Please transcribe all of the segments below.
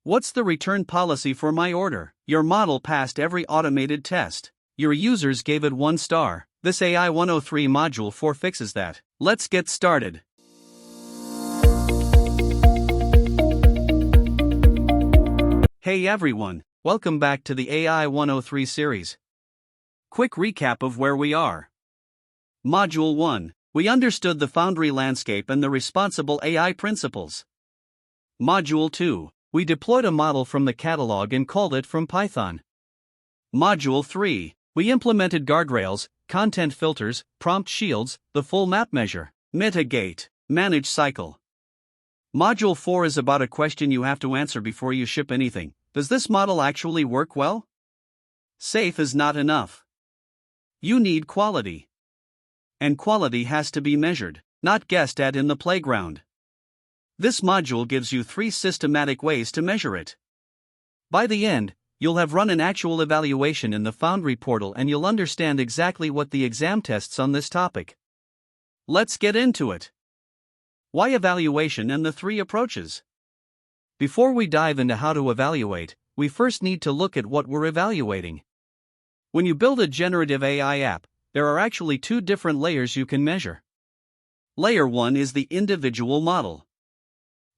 What's the return policy for my order? Your model passed every automated test. Your users gave it 1 star. This AI-103 Module 4 fixes that. Let's get started. Hey everyone, welcome back to the AI-103 series. Quick recap of where we are. Module 1. We understood the Foundry landscape and the responsible AI principles. Module 2. We deployed a model from the catalog and called it from Python. Module 3. We implemented guardrails, content filters, prompt shields, the full map measure, mitigate, manage cycle. Module 4 is about a question you have to answer before you ship anything. Does this model actually work well? Safe is not enough. You need quality. And quality has to be measured, not guessed at in the playground. This module gives you 3 systematic ways to measure it. By the end, you'll have run an actual evaluation in the Foundry portal and you'll understand exactly what the exam tests on this topic. Let's get into it. Why evaluation and the 3 approaches? Before we dive into how to evaluate, we first need to look at what we're evaluating. When you build a generative AI app, there are actually 2 different layers you can measure. Layer 1 is the individual model.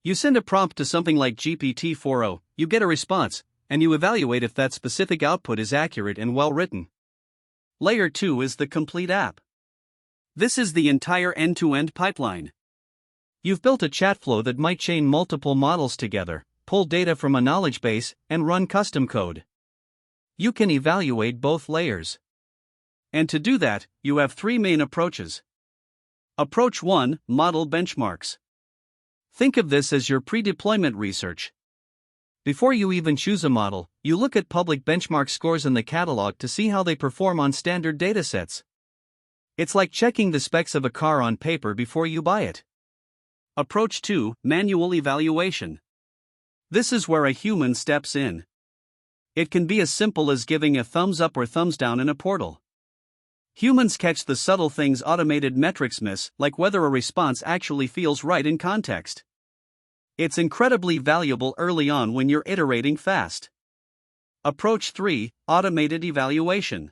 You send a prompt to something like GPT-4o, you get a response, and you evaluate if that specific output is accurate and well written. Layer 2 is the complete app. This is the entire end-to-end pipeline. You've built a chat flow that might chain multiple models together, pull data from a knowledge base, and run custom code. You can evaluate both layers. And to do that, you have 3 main approaches. Approach 1, Model Benchmarks. Think of this as your pre-deployment research. Before you even choose a model, you look at public benchmark scores in the catalog to see how they perform on standard datasets. It's like checking the specs of a car on paper before you buy it. Approach 2, Manual Evaluation. This is where a human steps in. It can be as simple as giving a thumbs up or thumbs down in a portal. Humans catch the subtle things automated metrics miss, like whether a response actually feels right in context. It's incredibly valuable early on when you're iterating fast. Approach 3, Automated Evaluation.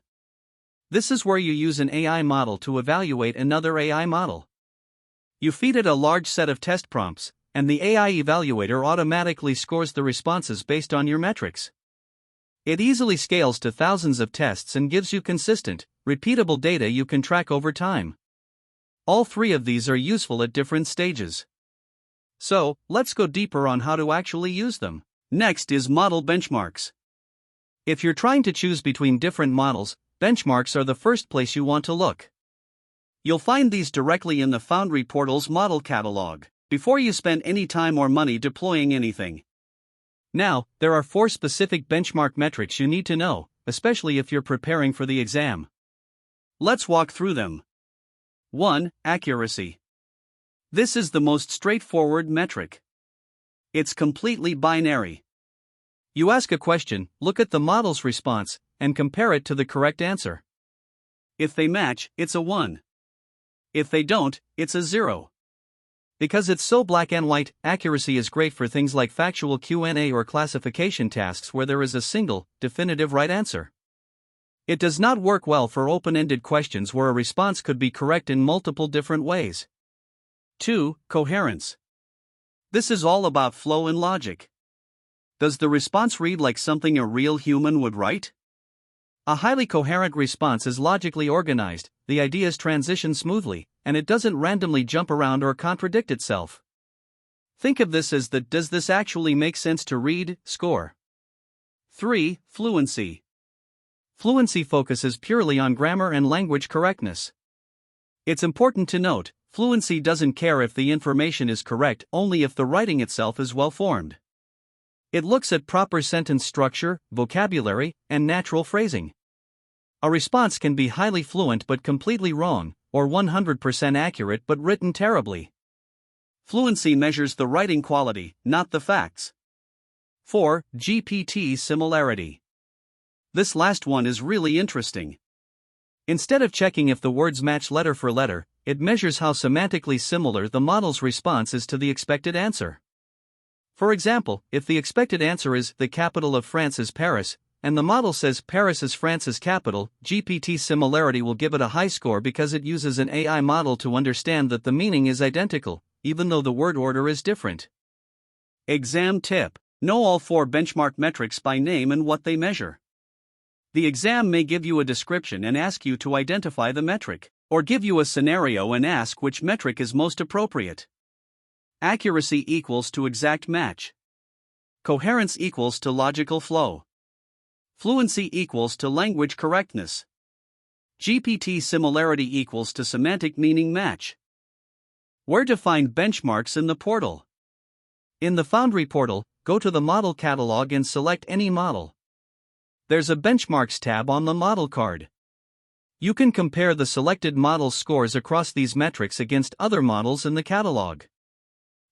This is where you use an AI model to evaluate another AI model. You feed it a large set of test prompts, and the AI evaluator automatically scores the responses based on your metrics. It easily scales to thousands of tests and gives you consistent, repeatable data you can track over time. All 3 of these are useful at different stages. So, let's go deeper on how to actually use them. Next is Model Benchmarks. If you're trying to choose between different models, benchmarks are the first place you want to look. You'll find these directly in the Foundry portal's model catalog, before you spend any time or money deploying anything. Now, there are 4 specific benchmark metrics you need to know, especially if you're preparing for the exam. Let's walk through them. 1. Accuracy. This is the most straightforward metric. It's completely binary. You ask a question, look at the model's response, and compare it to the correct answer. If they match, it's a 1. If they don't, it's a 0. Because it's so black and white, accuracy is great for things like factual Q&A or classification tasks where there is a single, definitive right answer. It does not work well for open-ended questions where a response could be correct in multiple different ways. 2. Coherence. This is all about flow and logic. Does the response read like something a real human would write? A highly coherent response is logically organized, the ideas transition smoothly, and it doesn't randomly jump around or contradict itself. Think of this as the "does this actually make sense to read" score. 3. Fluency. Fluency focuses purely on grammar and language correctness. It's important to note, fluency doesn't care if the information is correct, only if the writing itself is well formed. It looks at proper sentence structure, vocabulary, and natural phrasing. A response can be highly fluent but completely wrong, or 100% accurate but written terribly. Fluency measures the writing quality, not the facts. 4. GPT similarity. This last one is really interesting. Instead of checking if the words match letter for letter, it measures how semantically similar the model's response is to the expected answer. For example, if the expected answer is the capital of France is Paris, and the model says Paris is France's capital, GPT similarity will give it a high score because it uses an AI model to understand that the meaning is identical, even though the word order is different. Exam tip: know all 4 benchmark metrics by name and what they measure. The exam may give you a description and ask you to identify the metric, or give you a scenario and ask which metric is most appropriate. Accuracy equals to exact match. Coherence equals to logical flow. Fluency equals to language correctness. GPT similarity equals to semantic meaning match. Where to find benchmarks in the portal? In the Foundry portal, go to the model catalog and select any model. There's a benchmarks tab on the model card. You can compare the selected model's scores across these metrics against other models in the catalog.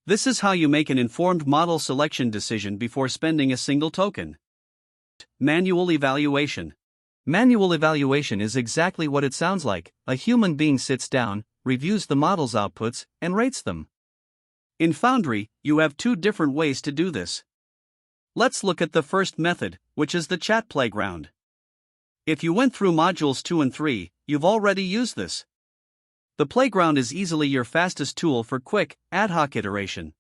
This is how you make an informed model selection decision before spending a single token. Manual evaluation. Manual evaluation is exactly what it sounds like. A human being sits down, reviews the model's outputs, and rates them. In Foundry, you have 2 different ways to do this. Let's look at the first method, which is the chat playground. If you went through modules 2 and 3, you've already used this. The playground is easily your fastest tool for quick, ad hoc iteration.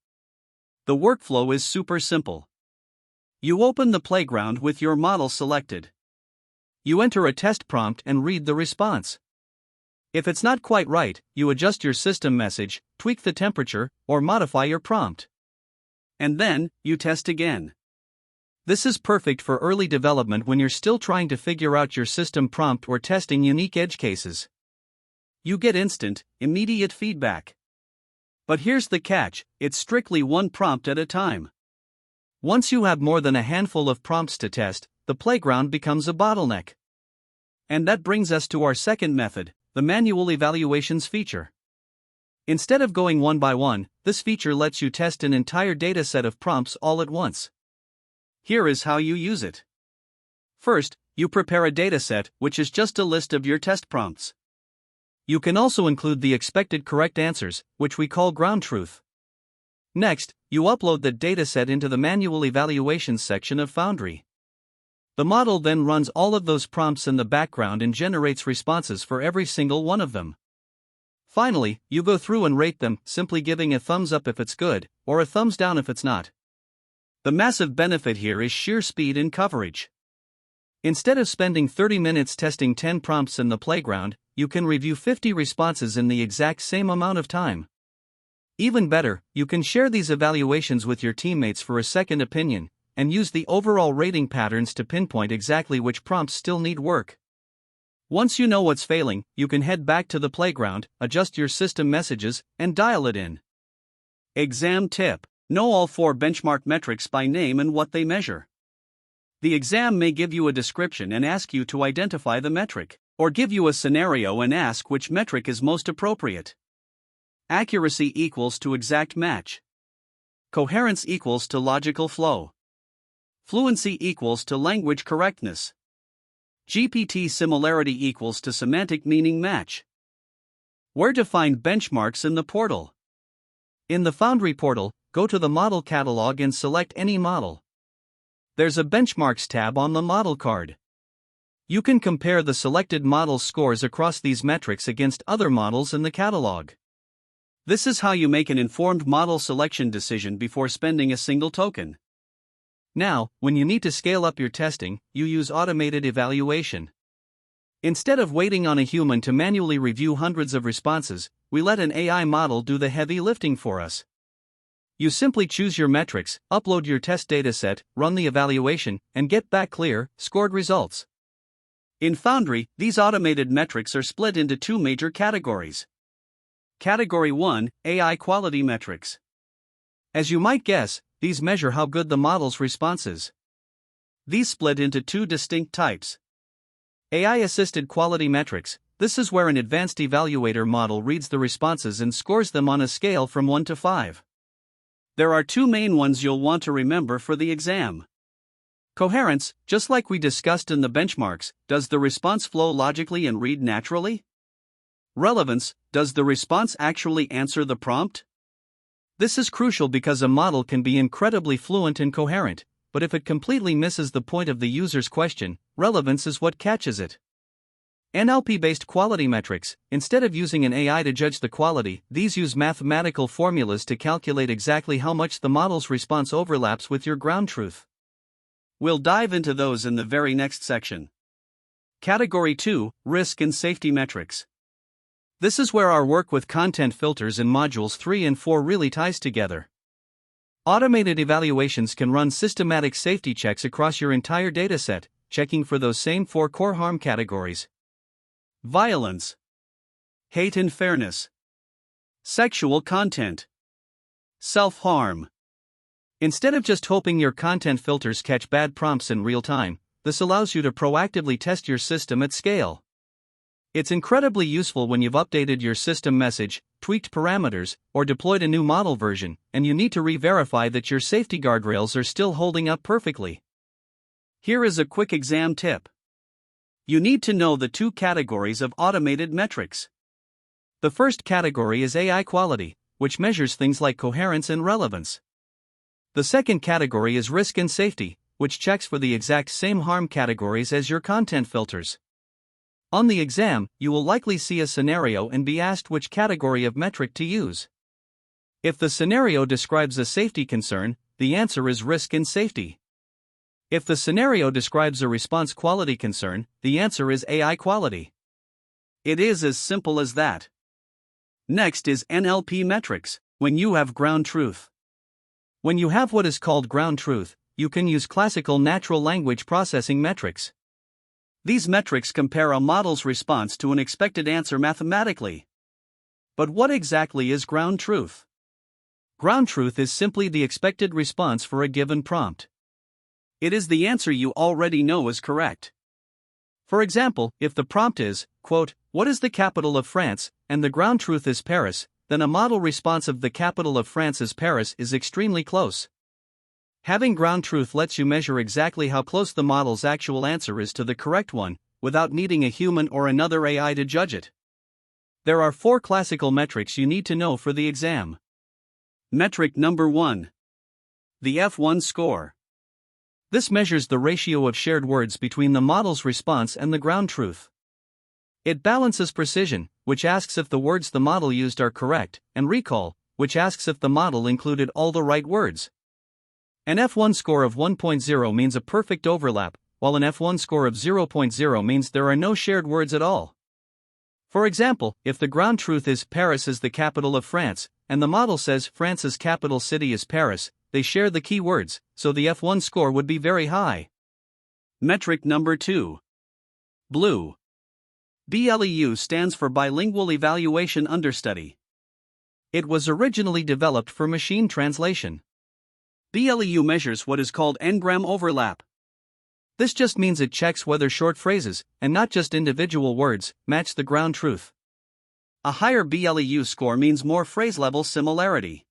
The workflow is super simple. You open the playground with your model selected. You enter a test prompt and read the response. If it's not quite right, you adjust your system message, tweak the temperature, or modify your prompt. And then, you test again. This is perfect for early development when you're still trying to figure out your system prompt or testing unique edge cases. You get instant, immediate feedback. But here's the catch: it's strictly one prompt at a time. Once you have more than a handful of prompts to test, the playground becomes a bottleneck. And that brings us to our second method, the manual evaluations feature. Instead of going one by one, this feature lets you test an entire dataset of prompts all at once. Here is how you use it. First, you prepare a dataset, which is just a list of your test prompts. You can also include the expected correct answers, which we call ground truth. Next, you upload the dataset into the manual evaluations section of Foundry. The model then runs all of those prompts in the background and generates responses for every single one of them. Finally, you go through and rate them, simply giving a thumbs up if it's good, or a thumbs down if it's not. The massive benefit here is sheer speed and coverage. Instead of spending 30 minutes testing 10 prompts in the playground, you can review 50 responses in the exact same amount of time. Even better, you can share these evaluations with your teammates for a second opinion, and use the overall rating patterns to pinpoint exactly which prompts still need work. Once you know what's failing, you can head back to the playground, adjust your system messages, and dial it in. Exam tip: know all 4 benchmark metrics by name and what they measure. The exam may give you a description and ask you to identify the metric, or give you a scenario and ask which metric is most appropriate. Accuracy equals to exact match. Coherence equals to logical flow. Fluency equals to language correctness. GPT similarity equals to semantic meaning match. Where to find benchmarks in the portal? In the Foundry portal, go to the model catalog and select any model. There's a benchmarks tab on the model card. You can compare the selected model's scores across these metrics against other models in the catalog. This is how you make an informed model selection decision before spending a single token. Now, when you need to scale up your testing, you use automated evaluation. Instead of waiting on a human to manually review hundreds of responses, we let an AI model do the heavy lifting for us. You simply choose your metrics, upload your test dataset, run the evaluation, and get back clear, scored results. In Foundry, these automated metrics are split into 2 major categories. Category 1, AI quality metrics. As you might guess, these measure how good the model's response is. These split into 2 distinct types. AI-assisted quality metrics. This is where an advanced evaluator model reads the responses and scores them on a scale from 1 to 5. There are 2 main ones you'll want to remember for the exam. Coherence: just like we discussed in the benchmarks, does the response flow logically and read naturally? Relevance: does the response actually answer the prompt? This is crucial because a model can be incredibly fluent and coherent, but if it completely misses the point of the user's question, relevance is what catches it. NLP-based quality metrics, instead of using an AI to judge the quality, these use mathematical formulas to calculate exactly how much the model's response overlaps with your ground truth. We'll dive into those in the very next section. Category 2, Risk and Safety Metrics. This is where our work with content filters in modules 3 and 4 really ties together. Automated evaluations can run systematic safety checks across your entire dataset, checking for those same 4 core harm categories: violence, hate and fairness, sexual content, self-harm. Instead of just hoping your content filters catch bad prompts in real time, this allows you to proactively test your system at scale. It's incredibly useful when you've updated your system message, tweaked parameters, or deployed a new model version, and you need to re-verify that your safety guardrails are still holding up perfectly. Here is a quick exam tip. You need to know the 2 categories of automated metrics. The first category is AI quality, which measures things like coherence and relevance. The second category is risk and safety, which checks for the exact same harm categories as your content filters. On the exam, you will likely see a scenario and be asked which category of metric to use. If the scenario describes a safety concern, the answer is risk and safety. If the scenario describes a response quality concern, the answer is AI quality. It is as simple as that. Next is NLP metrics, when you have ground truth. When you have what is called ground truth, you can use classical natural language processing metrics. These metrics compare a model's response to an expected answer mathematically. But what exactly is ground truth? Ground truth is simply the expected response for a given prompt. It is the answer you already know is correct. For example, if the prompt is, quote, "What is the capital of France?" and the ground truth is Paris, then a model response of "the capital of France is Paris" is extremely close. Having ground truth lets you measure exactly how close the model's actual answer is to the correct one, without needing a human or another AI to judge it. There are 4 classical metrics you need to know for the exam. Metric number 1. The F1 score. This measures the ratio of shared words between the model's response and the ground truth. It balances precision, which asks if the words the model used are correct, and recall, which asks if the model included all the right words. An F1 score of 1.0 means a perfect overlap, while an F1 score of 0.0 means there are no shared words at all. For example, if the ground truth is Paris is the capital of France, and the model says France's capital city is Paris, they share the key words, so the F1 score would be very high. Metric number 2. BLEU. BLEU stands for Bilingual Evaluation Understudy. It was originally developed for machine translation. BLEU measures what is called n-gram overlap. This just means it checks whether short phrases, and not just individual words, match the ground truth. A higher BLEU score means more phrase-level similarity.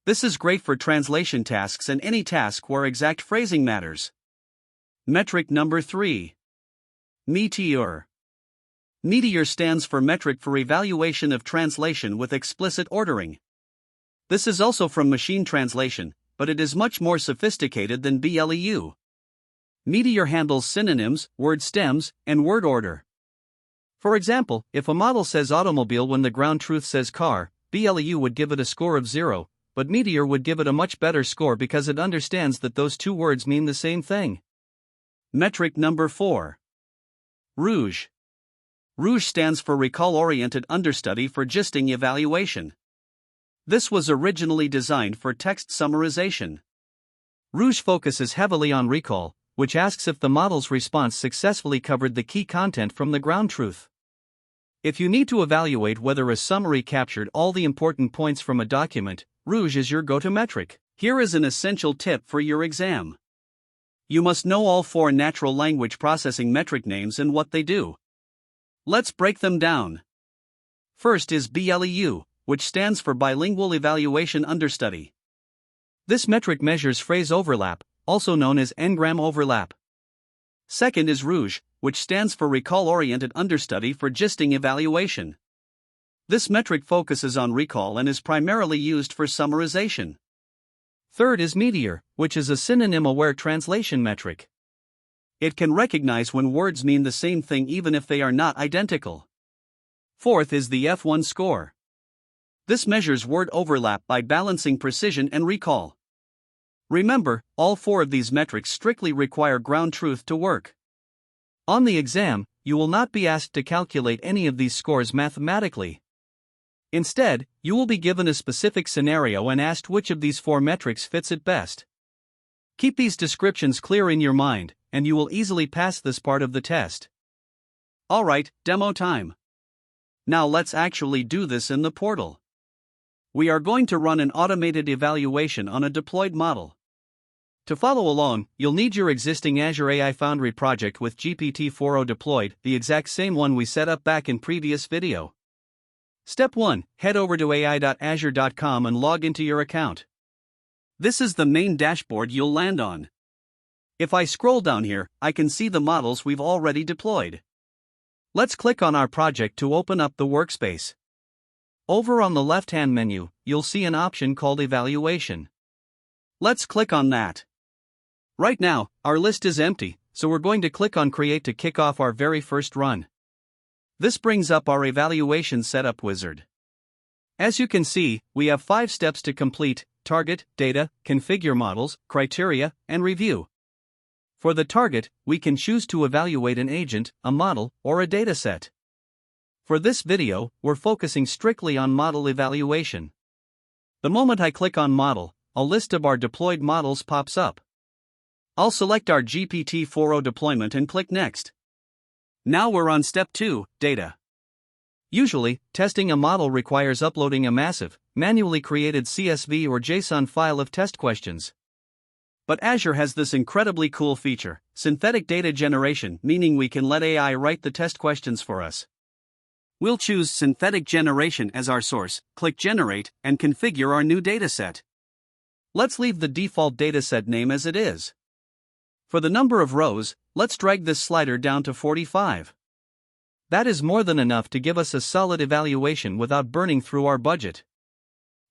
This is great for translation tasks and any task where exact phrasing matters. Metric number 3. METEOR. METEOR stands for Metric for Evaluation of Translation with Explicit Ordering. This is also from machine translation, but it is much more sophisticated than BLEU. METEOR handles synonyms, word stems, and word order. For example, if a model says automobile when the ground truth says car, BLEU would give it a score of 0, but METEOR would give it a much better score because it understands that those 2 words mean the same thing. Metric number 4. ROUGE. ROUGE stands for Recall-Oriented Understudy for Gisting Evaluation. This was originally designed for text summarization. ROUGE focuses heavily on recall, which asks if the model's response successfully covered the key content from the ground truth. If you need to evaluate whether a summary captured all the important points from a document, ROUGE is your go-to metric. Here is an essential tip for your exam. You must know all 4 natural language processing metric names and what they do. Let's break them down. First is BLEU, which stands for Bilingual Evaluation Understudy. This metric measures phrase overlap, also known as n-gram overlap. Second is ROUGE, which stands for Recall-Oriented Understudy for Gisting Evaluation. This metric focuses on recall and is primarily used for summarization. Third is METEOR, which is a synonym-aware translation metric. It can recognize when words mean the same thing even if they are not identical. Fourth is the F1 score. This measures word overlap by balancing precision and recall. Remember, all four of these metrics strictly require ground truth to work. On the exam, you will not be asked to calculate any of these scores mathematically. Instead, you will be given a specific scenario and asked which of these four metrics fits it best. Keep these descriptions clear in your mind, and you will easily pass this part of the test. Alright, demo time. Now let's actually do this in the portal. We are going to run an automated evaluation on a deployed model. To follow along, you'll need your existing Azure AI Foundry project with GPT-4o deployed, the exact same one we set up back in previous video. Step 1. Head over to ai.azure.com and log into your account. This is the main dashboard you'll land on. If I scroll down here, I can see the models we've already deployed. Let's click on our project to open up the workspace. Over on the left-hand menu, you'll see an option called Evaluation. Let's click on that. Right now, our list is empty, so we're going to click on Create to kick off our very first run. This brings up our evaluation setup wizard. As you can see, we have 5 steps to complete: target, data, configure models, criteria, and review. For the target, we can choose to evaluate an agent, a model, or a dataset. For this video, we're focusing strictly on model evaluation. The moment I click on model, a list of our deployed models pops up. I'll select our GPT-4o deployment and click Next. Now we're on step 2, data. Usually, testing a model requires uploading a massive, manually created CSV or JSON file of test questions. But Azure has this incredibly cool feature, synthetic data generation, meaning we can let AI write the test questions for us. We'll choose synthetic generation as our source, click Generate, and configure our new dataset. Let's leave the default dataset name as it is. For the number of rows, let's drag this slider down to 45. That is more than enough to give us a solid evaluation without burning through our budget.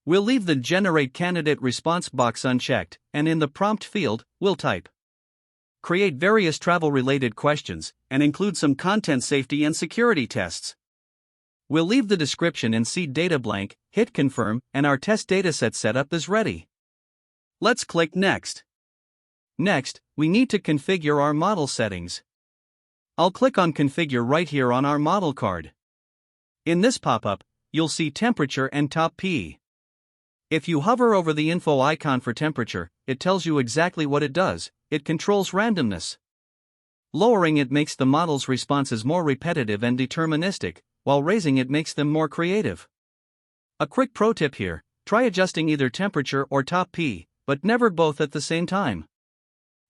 We'll leave the Generate Candidate Response box unchecked, and in the prompt field, we'll type. Create various travel-related questions, and include some content safety and security tests. We'll leave the description and seed data blank, hit Confirm, and our test dataset setup is ready. Let's click Next. Next, we need to configure our model settings. I'll click on Configure right here on our model card. In this pop-up, you'll see temperature and top P. If you hover over the info icon for temperature, it tells you exactly what it does. It controls randomness. Lowering it makes the model's responses more repetitive and deterministic, while raising it makes them more creative. A quick pro tip here: try adjusting either temperature or top P, but never both at the same time.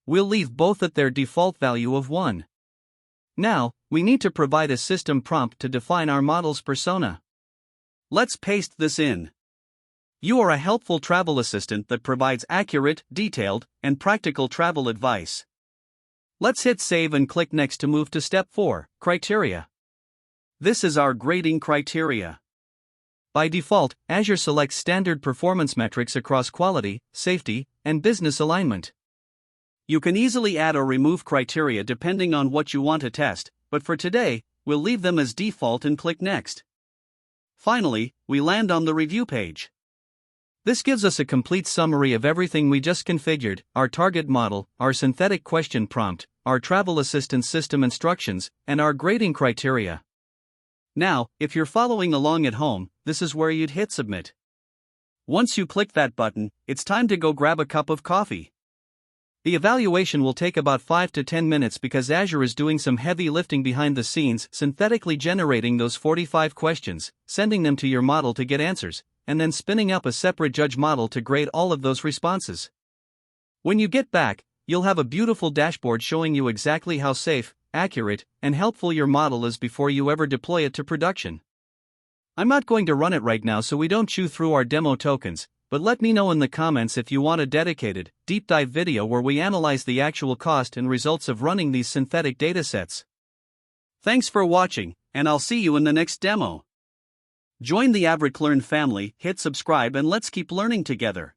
We'll leave both at their default value of 1. Now, we need to provide a system prompt to define our model's persona. Let's paste this in. You are a helpful travel assistant that provides accurate, detailed, and practical travel advice. Let's hit Save and click Next to move to step 4, Criteria. This is our grading criteria. By default, Azure selects standard performance metrics across quality, safety, and business alignment. You can easily add or remove criteria depending on what you want to test, but for today, we'll leave them as default and click Next. Finally, we land on the review page. This gives us a complete summary of everything we just configured: our target model, our synthetic question prompt, our travel assistant system instructions, and our grading criteria. Now, if you're following along at home, this is where you'd hit Submit. Once you click that button, it's time to go grab a cup of coffee. The evaluation will take about 5 to 10 minutes because Azure is doing some heavy lifting behind the scenes, synthetically generating those 45 questions, sending them to your model to get answers, and then spinning up a separate judge model to grade all of those responses. When you get back, you'll have a beautiful dashboard showing you exactly how safe, accurate, and helpful your model is before you ever deploy it to production. I'm not going to run it right now so we don't chew through our demo tokens, but let me know in the comments if you want a dedicated, deep dive video where we analyze the actual cost and results of running these synthetic datasets. Thanks for watching, and I'll see you in the next demo. Join the AvricLearn family, hit subscribe, and let's keep learning together.